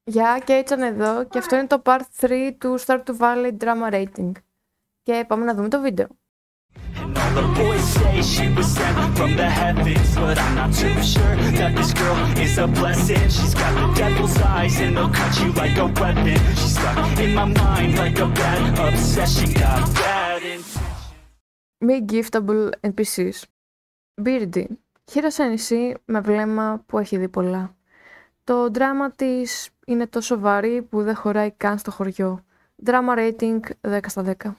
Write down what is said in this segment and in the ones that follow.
Γεια, Κέιτσαν εδώ και αυτό είναι το part 3 του Stardew Valley Drama Rating. Και πάμε να δούμε το βίντεο. And all the boys say she was sent from the heavens, but I'm not too sure that this girl is a blessing. She's got the devil's eyes and they'll cut you like a weapon. She's stuck in my mind like a bad obsession. Got bad intentions. Mid giftable NPCs. Beardy. Χείρα σε νησί με βλέμμα που έχει δει πολλά. Το δράμα της είναι τόσο βαρύ που δεν χωράει καν στο χωριό. Drama rating 10 στα 10.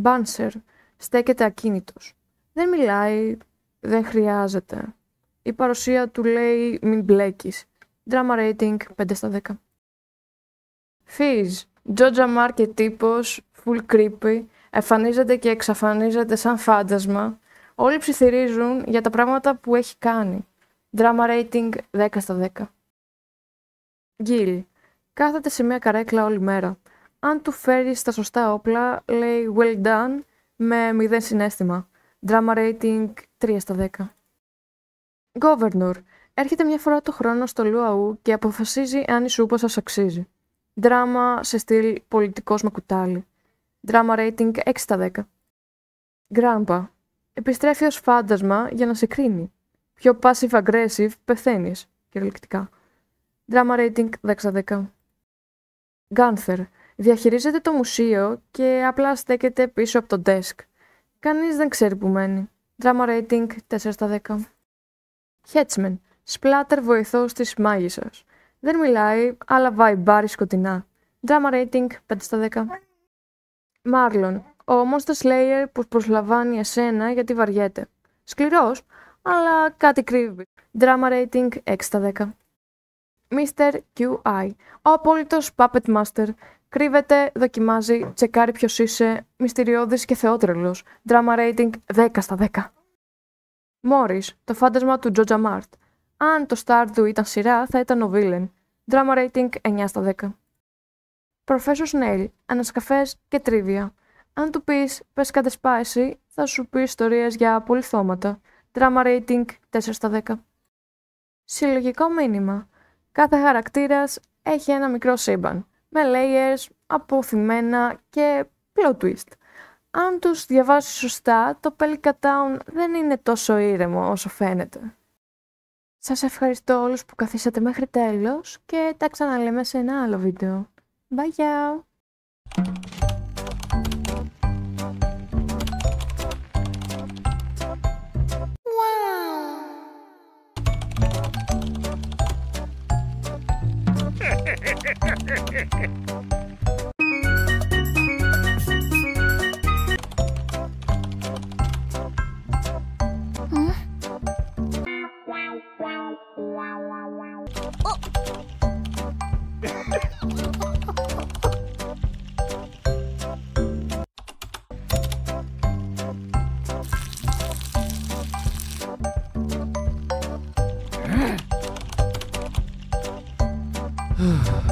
Banser. Στέκεται ακίνητος. Δεν μιλάει, δεν χρειάζεται. Η παρουσία του λέει μην μπλέκεις. Drama rating 5 στα 10. Fizz. Τζότζα Μάρκετ τύπος, full creepy, εμφανίζεται και εξαφανίζεται σαν φάντασμα. Όλοι ψιθυρίζουν για τα πράγματα που έχει κάνει. Drama rating 10 στα 10. Gil. Κάθεται σε μια καρέκλα όλη μέρα. Αν του φέρεις τα σωστά όπλα, λέει well done με 0 συναίσθημα. Drama rating 3 στα 10. Governor. Έρχεται μια φορά το χρόνο στο Λουαού και αποφασίζει αν η σούπα σας αξίζει. Δράμα σε στυλ πολιτικός με κουτάλι. Drama rating 6 στα 10. Grandpa. Επιστρέφει ως φάντασμα για να σε κρίνει. Πιο passive-aggressive πεθαίνεις, κυριολεκτικά. Drama rating 10 στα 10. Gunther. Διαχειρίζεται το μουσείο και απλά στέκεται πίσω από το desk. Κανείς δεν ξέρει που μένει. Drama rating 4 στα 10. Hetzman. Splatter βοηθός της μάγισσας. Δεν μιλάει, αλλά βαϊμπάρει σκοτεινά. Drama rating 5 στα 10. Marlon. Ο Monster Slayer που προσλαμβάνει εσένα γιατί βαριέται. Σκληρός, αλλά κάτι κρύβει. Drama rating 6 στα 10. Mr. QI. Ο απόλυτος Puppet Master. Κρύβεται, δοκιμάζει, τσεκάρει ποιος είσαι, μυστηριώδης και θεότρελος. Drama rating 10 στα 10. Morris. Το φάντασμα του Τζότζα Μάρτ. Αν το Stardew ήταν σειρά, θα ήταν ο Villain. Drama rating 9 στα 10. Professor Snail. Ανασκαφές και τρίβια. Αν του πεις πες κάτι spicy, θα σου πει ιστορίες για πολυθώματα. Drama rating 4 στα 10. Συλλογικό μήνυμα. Κάθε χαρακτήρας έχει ένα μικρό σύμπαν, με layers, αποθυμένα και plot twist. Αν τους διαβάσεις σωστά, το Pelican Town δεν είναι τόσο ήρεμο όσο φαίνεται. Σας ευχαριστώ όλους που καθίσατε μέχρι τέλος και τα ξαναλέμε σε ένα άλλο βίντεο. Bye! Ugh.